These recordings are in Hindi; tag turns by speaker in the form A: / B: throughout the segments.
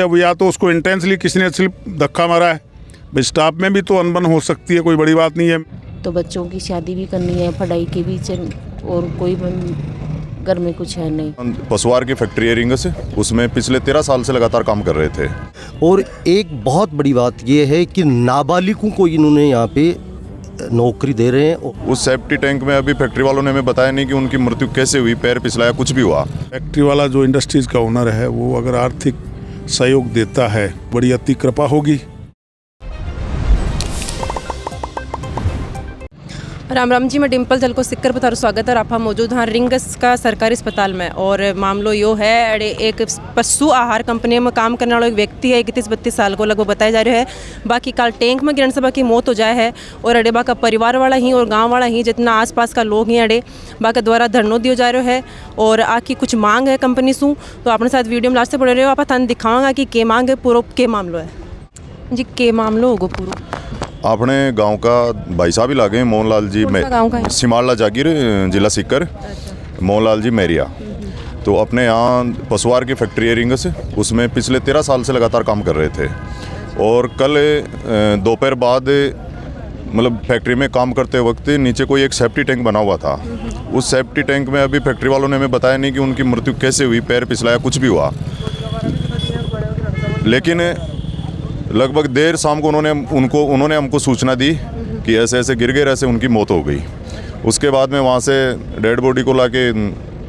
A: अब या तो उसको इंटेंसली किसी ने सिर्फ धक्का मारा है, स्टाफ में भी तो अनबन हो सकती है, कोई बड़ी बात नहीं है।
B: तो बच्चों की शादी भी करनी है, पढ़ाई के बीच और कोई घर में कुछ है नहीं।
C: पसवार की फैक्ट्री है रिंगस, उसमें पिछले 13 साल से लगातार काम कर रहे थे।
D: और एक बहुत बड़ी बात ये है कि नाबालिगों को इन्होंने यहाँ पे नौकरी दे रहे हैं।
C: उस सेफ्टी टैंक में अभी फैक्ट्री वालों ने हमें बताया नहीं कि उनकी मृत्यु कैसे हुई, पैर फिसलाया, कुछ भी हुआ।
A: फैक्ट्री वाला जो इंडस्ट्रीज का ओनर है वो अगर आर्थिक सहयोग देता है, बड़ी अति कृपा होगी।
E: राम राम जी, मैं डिम्पल जल को सिक्कर बता स्वागत है। आप मौजूद हाँ रिंगस का सरकारी अस्पताल में। और मामलो यो है अड़े एक पशु आहार कंपनी में काम करने वाला एक व्यक्ति है, 31-32 साल को लगभग बताया जा रहा है। बाकी काल टैंक में गिरने से बाकी मौत हो जाए है। और अड़े बाका परिवार वाला ही और गांव वाला ही जितना आसपास का लोग हैं अड़े बाका द्वारा धरनो दियो जा रहा है। और आकी कुछ मांग है कंपनी से, तो अपने साथ वीडियो में लास्ट से पढ़ रहे हो। आप थाने दिखाऊंगा कि के मांग है, पूरा के मामलो है जी, के मामलो होगा पूरा।
C: अपने गांव का भाई साहब ही लागे, मोहनलाल जी सिमाला जागीर, जिला सीकर। मोहनलाल जी मैरिया। तो अपने यहाँ पसवार की फैक्ट्री है रिंगस, उसमें पिछले 13 साल से लगातार काम कर रहे थे। और कल दोपहर बाद मतलब फैक्ट्री में काम करते वक्त नीचे कोई एक सेफ्टी टैंक बना हुआ था। उस सेफ्टी टैंक में अभी फैक्ट्री वालों ने हमें बताया नहीं कि उनकी मृत्यु कैसे हुई, पैर फिसलाया, कुछ भी हुआ। लेकिन लगभग देर शाम को उन्होंने हमको सूचना दी कि ऐसे ऐसे गिर गए, ऐसे उनकी मौत हो गई। उसके बाद में वहाँ से डेड बॉडी को लाके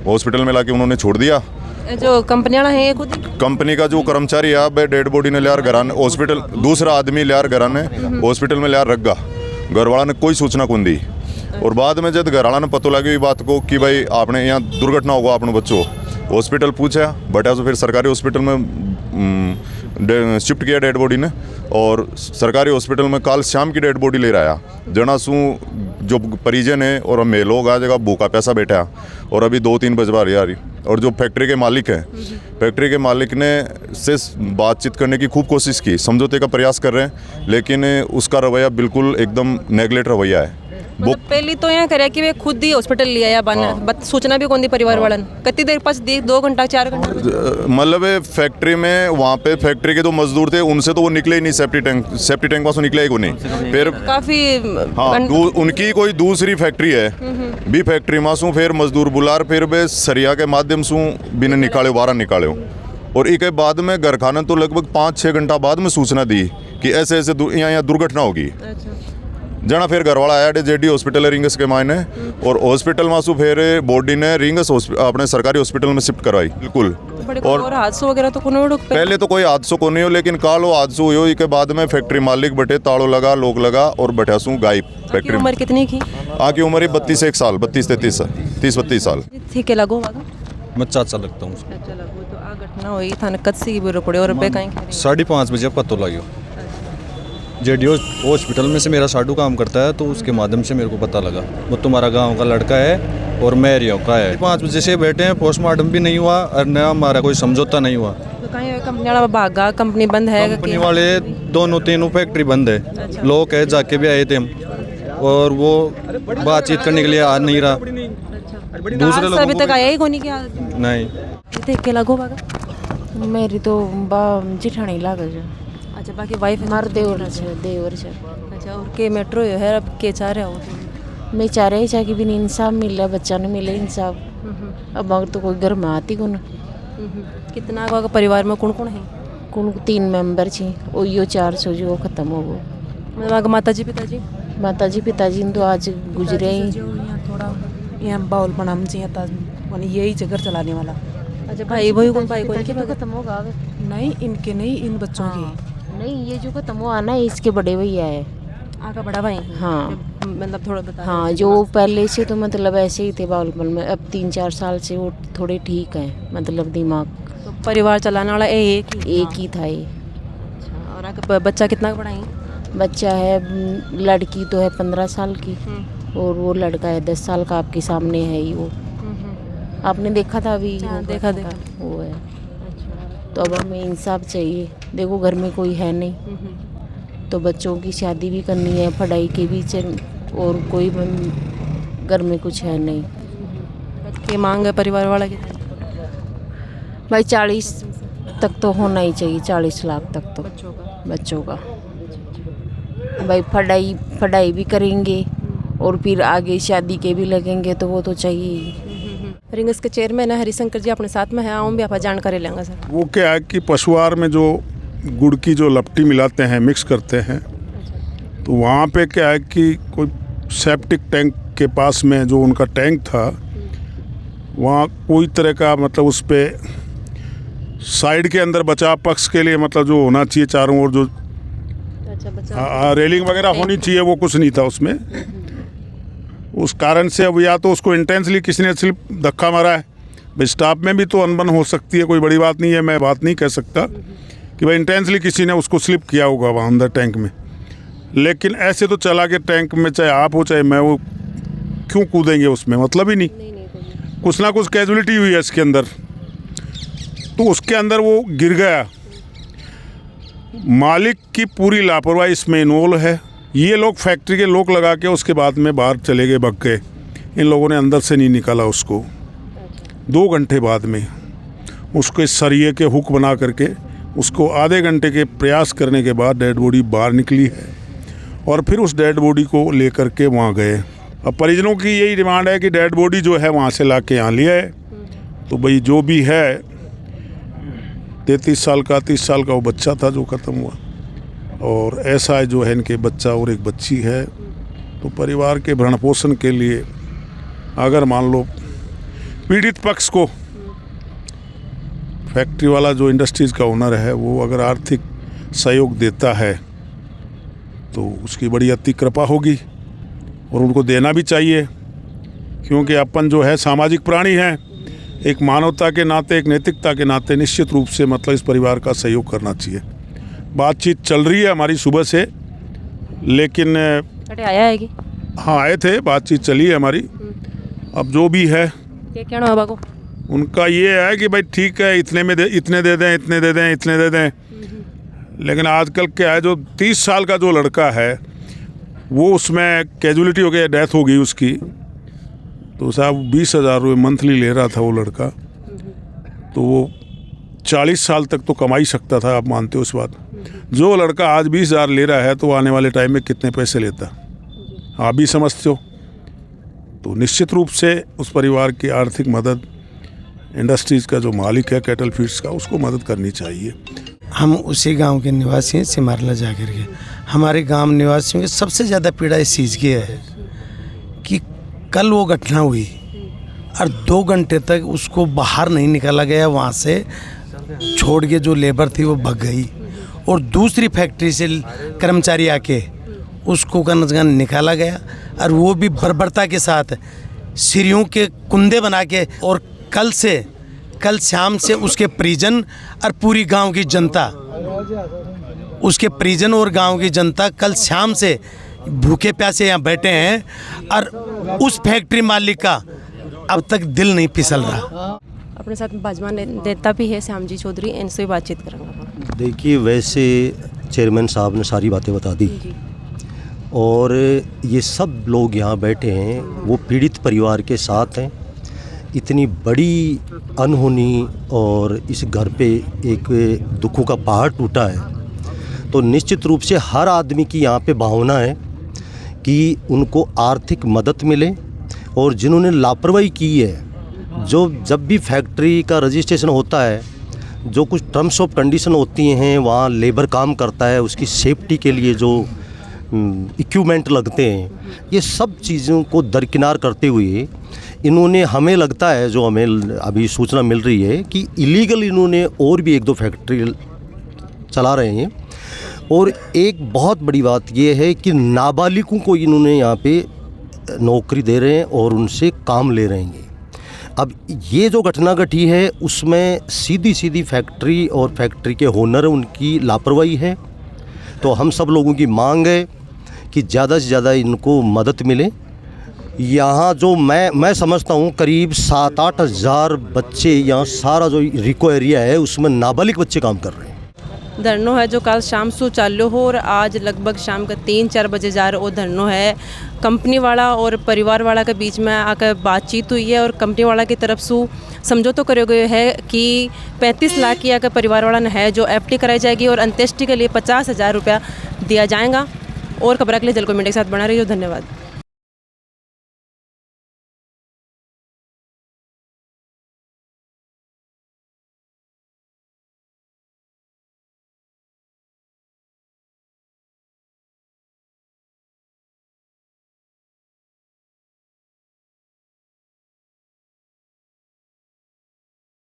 C: हॉस्पिटल में लाके उन्होंने छोड़ दिया।
E: जो कंपनी वाला है खुद
C: कंपनी का जो कर्मचारी है, अब डेड बॉडी ने लियार घरान हॉस्पिटल, दूसरा आदमी लियार घराने हॉस्पिटल में लियार रख गा। घर वाला ने कोई सूचना कौन दी। और बाद में जब घर वाला ने पता लगी बात को कि भाई आपने यहाँ दुर्घटना होगा, अपने बच्चों हॉस्पिटल पूछा बटा, तो फिर सरकारी हॉस्पिटल में शिफ्ट किया डेड बॉडी ने। और सरकारी हॉस्पिटल में कल शाम की डेड बॉडी ले रहा आया। जनासू जो परिजन है और हमें लोग आ जगह भूखा पैसा बैठा। और अभी 2-3 बजवा रही। और जो फैक्ट्री के मालिक हैं, फैक्ट्री के मालिक ने से बातचीत करने की खूब कोशिश की, समझौते का प्रयास कर रहे हैं, लेकिन उसका रवैया बिल्कुल एकदम नेगलेक्ट रवैया है।
E: मतलब पहली तो यहाँ करे कि वे खुद ही हॉस्पिटल लिया या बना सूचना भी कौन दी परिवार वालन कितनी देर पास दी, 2 घंटा 4 घंटा
C: मतलब फैक्ट्री में वहाँ पे फैक्ट्री के जो मजदूर थे उनसे तो वो निकले ही नहीं, सेफ्टी टैंक पास निकले ही नहीं। फिर
E: काफी
C: उनकी कोई दूसरी फैक्ट्री है भी फैक्ट्री मासू फिर मजदूर बुलार फिर वे सरिया के माध्यम से बिना निकाले बारह निकाले। और एक बाद में घर खाने तो लगभग 5-6 घंटा बाद में सूचना दी कि ऐसे ऐसे यहाँ दुर्घटना होगी। जना फिर घर वाला आया जेडी हॉस्पिटल है रिंगस के मायने। और हॉस्पिटल मासू फिर बॉडी ने रिंगस अपने सरकारी हॉस्पिटल में शिफ्ट करवाई। बिल्कुल।
E: और हादसा वगैरह तो
C: पहले तो कोई हादसों को नहीं हो, लेकिन कालो हादसों हुई के बाद में फैक्ट्री मालिक बैठे, ताड़ो लगा, लोग लगा और बैठासू गायब। फैक्ट्री
E: उम्र कितनी की?
C: आगे उम्र 32 साल, 32-33 साल।
E: ठीक है, लगो
F: मैं चाचा लगता हूँ।
E: तो आ घटना हुई थाने कद से बुरे पड़े और
F: 5:30 बजे पता लगा। जेडी हॉस्पिटल में से मेरा साडू काम करता है, तो उसके माध्यम से मेरे को पता लगा वो तुम्हारा गांव का लड़का है और मैरिया का है। 5 बजे से बैठे हैं, पोस्टमार्टम भी नहीं हुआ और न हमारा कोई समझौता नहीं हुआ।
E: तो कहीं कंपनी वाला भागा, कंपनी बंद है?
F: कंपनी वाले 2-3 फैक्ट्री बंद है। अच्छा। लोग है जाके भी आए थे हम, और वो बातचीत करने के लिए आ नहीं रहा। दूसरे लोग
E: अभी तक आया ही कोनी क्या?
F: नहीं।
E: देख के लगो भागा।
B: मेरी तो जिठानी लागे।
E: अच्छा, बाकी वाइफ
B: मार देवर छे।
E: अच्छा, और के मेट्रो है अब के चाह रहे हो?
B: मैं चाह रही था कि भी इंसाफ मिले, बच्चा ने मिले इंसाफ। अब अगर तो कोई घर में आती कौन।
E: कितना का परिवार में कौन कौन है?
B: कौन 3 मेंबर छे और यो 400 जो खत्म हो गो।
E: मतलब माताजी पिताजी
B: तो आज गुजरे ही।
G: थोड़ा यहाँ बाउल पनाम चाहिए, यही जगह चलाने वाला।
E: अच्छा, भाई कौन
B: खत्म होगा?
G: नहीं, इनके नहीं, इन बच्चों के
B: नहीं, ये जो खत्म हुआ ना इसके बड़े भैया है।
E: आका बड़ा भाई?
B: हाँ,
E: मतलब थोड़ा बता।
B: हाँ, जो पहले से तो मतलब ऐसे ही थे बाउलपन में, अब 3-4 साल से वो थोड़े ठीक हैं, मतलब दिमाग।
E: तो परिवार चलाने वाला एक
B: ही था ये।
E: अच्छा, और आके बच्चा कितना पढ़ाई?
B: बच्चा है, लड़की तो है 15 साल की और वो लड़का है 10 साल का। आपके सामने है ही वो, आपने देखा था अभी?
E: देखा
B: वो है। तो अब हमें इंसाफ चाहिए। देखो घर में कोई है नहीं, तो बच्चों की शादी भी करनी है, पढ़ाई के बीच और कोई घर में कुछ है नहीं।
E: के मांग है परिवार वाला की?
B: भाई 40 तक तो होना ही चाहिए, 40 लाख तक तो
E: बच्चों का।
B: बच्चों का। भाई पढ़ाई भी करेंगे और फिर आगे शादी के भी लगेंगे तो वो तो चाहिए ही।
E: रिंग्स के चेयरमैन है हरिशंकर जी अपने साथ में है, आऊँ भी आप जानकारी लेंगे सर।
A: वो क्या है कि पशुआहार में जो गुड़ की जो लपटी मिलाते हैं, मिक्स करते हैं, तो वहाँ पे क्या है कि कोई सेप्टिक टैंक के पास में जो उनका टैंक था, वहाँ कोई तरह का मतलब उस पर साइड के अंदर बचाव पक्ष के लिए मतलब जो होना चाहिए चारों ओर जो रेलिंग वगैरह होनी चाहिए, वो कुछ नहीं था उसमें। उस कारण से अब या तो उसको इंटेंसली किसी ने सिर्फ धक्का मारा है। भाई स्टाफ में भी तो अनबन हो सकती है, कोई बड़ी बात नहीं है, मैं बात नहीं कह सकता कि भाई इंटेंसली किसी ने उसको स्लिप किया होगा वहाँ अंदर टैंक में। लेकिन ऐसे तो चला के टैंक में चाहे आप हो चाहे मैं, वो क्यों कूदेंगे उसमें, मतलब ही नहीं। कुछ ना कुछ कैजुअलिटी हुई है इसके अंदर, तो उसके अंदर वो गिर गया। मालिक की पूरी लापरवाही इसमें इन्वॉल्व है। ये लोग फैक्ट्री के लोग लगा के उसके बाद में बाहर चले गए, भग गए। इन लोगों ने अंदर से नहीं निकाला उसको। 2 घंटे बाद में उसके सरिये के हुक बना करके उसको आधे घंटे के प्रयास करने के बाद डेड बॉडी बाहर निकली है और फिर उस डेड बॉडी को लेकर के वहाँ गए। अब परिजनों की यही डिमांड है कि डेड बॉडी जो है वहाँ से ला के यहाँ लिया है। तो भाई जो भी है 33 साल का 30 साल का वो बच्चा था जो ख़त्म हुआ, और ऐसा जो है इनके बच्चा और एक बच्ची है। तो परिवार के भरण पोषण के लिए अगर मान लो पीड़ित पक्ष को फैक्ट्री वाला जो इंडस्ट्रीज़ का ओनर है वो अगर आर्थिक सहयोग देता है तो उसकी बड़ी अति कृपा होगी और उनको देना भी चाहिए, क्योंकि अपन जो है सामाजिक प्राणी हैं। एक मानवता के नाते, एक नैतिकता के नाते निश्चित रूप से मतलब इस परिवार का सहयोग करना चाहिए। बातचीत चल रही है हमारी सुबह से, लेकिन
E: आया है कि
A: हाँ आए थे, बातचीत चली है हमारी। अब जो भी है
E: क्या कहना है बाबा को?
A: उनका ये है कि भाई ठीक है, इतने में इतने दे दें, इतने दे दें, इतने दे दें। लेकिन आजकल क्या है, जो 30 साल का जो लड़का है वो उसमें कैजुअलिटी हो गई, डेथ हो गई उसकी, तो साहब 20,000 रुपये मंथली ले रहा था वो लड़का। तो वो 40 साल तक तो कमा ही सकता था, आप मानते हो इस बात। जो लड़का आज 20,000 ले रहा है तो आने वाले टाइम में कितने पैसे लेता, आप भी समझते हो। तो निश्चित रूप से उस परिवार की आर्थिक मदद इंडस्ट्रीज़ का जो मालिक है कैटल फीड्स का, उसको मदद करनी चाहिए।
H: हम उसी गांव के निवासी हैं, सिमारला जाकर के। हमारे गांव निवासियों की सबसे ज़्यादा पीड़ा इस चीज़ की है कि कल वो घटना हुई और 2 घंटे तक उसको बाहर नहीं निकाला गया, वहाँ से छोड़ के जो लेबर थी वो भाग गई और दूसरी फैक्ट्री से कर्मचारी आके उसको कनजगन निकाला गया और वो भी बर्बरता के साथ सीढ़ियों के कुंदे बना के। और कल शाम से उसके परिजन और पूरी गांव की जनता, उसके परिजन और गांव की जनता कल शाम से भूखे प्यासे यहाँ बैठे हैं और उस फैक्ट्री मालिक का अब तक दिल नहीं फिसल रहा।
E: अपने साथ भाजपा नेता भी है श्याम जी चौधरी, इनसे भी बातचीत करेंगे।
D: देखिए, वैसे चेयरमैन साहब ने सारी बातें बता दी और ये सब लोग यहाँ बैठे हैं वो पीड़ित परिवार के साथ हैं। इतनी बड़ी अनहोनी और इस घर पे एक दुखों का पहाड़ टूटा है, तो निश्चित रूप से हर आदमी की यहाँ पे भावना है कि उनको आर्थिक मदद मिले। और जिन्होंने लापरवाही की है, जो जब भी फैक्ट्री का रजिस्ट्रेशन होता है, जो कुछ टर्म्स ऑफ कंडीशन होती हैं, वहाँ लेबर काम करता है, उसकी सेफ्टी के लिए जो इक्विपमेंट लगते हैं, ये सब चीज़ों को दरकिनार करते हुए इन्होंने, हमें लगता है, जो हमें अभी सूचना मिल रही है कि इलीगल इन्होंने और भी 1-2 फैक्ट्री चला रहे हैं। और एक बहुत बड़ी बात ये है कि नाबालिगों को इन्होंने यहाँ पे नौकरी दे रहे हैं और उनसे काम ले रहे हैं। अब ये जो घटना घटी है उसमें सीधी फैक्ट्री और फैक्ट्री के ओनर उनकी लापरवाही है। तो हम सब लोगों की मांग है कि ज़्यादा से ज़्यादा इनको मदद मिले। यहाँ जो मैं समझता हूँ करीब 7-8 हज़ार बच्चे, यहाँ सारा जो रिको एरिया है उसमें नाबालिग बच्चे काम कर रहे हैं।
E: धरनो है जो कल शाम सु चालू हो और आज लगभग शाम का 3-4 बजे जा रहा वो धरनो है। कंपनी वाला और परिवार वाला के बीच में आकर बातचीत हुई है और कंपनी वाला की तरफ से समझौता करे गए है कि 35 लाख की अगर परिवार वाला ने है जो FD कराई जाएगी और अंत्येष्टि के लिए 50,000 रुपया दिया जाएगा। और खबर के लिए जलको मीडिया के साथ बना रही हो। धन्यवाद।